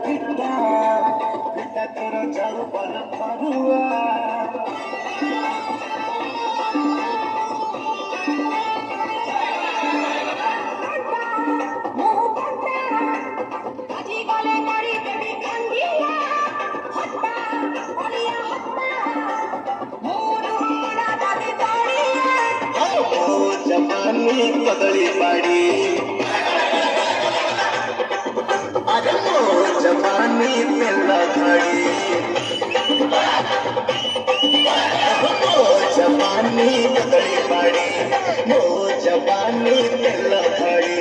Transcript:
पिता पिता तोर जाऊ बल परुआ जपानी कदली बाड़ी अरे मो जपानी तेला घड़ी मो जपानी कदली बाड़ी मो जपानी तेला घड़ी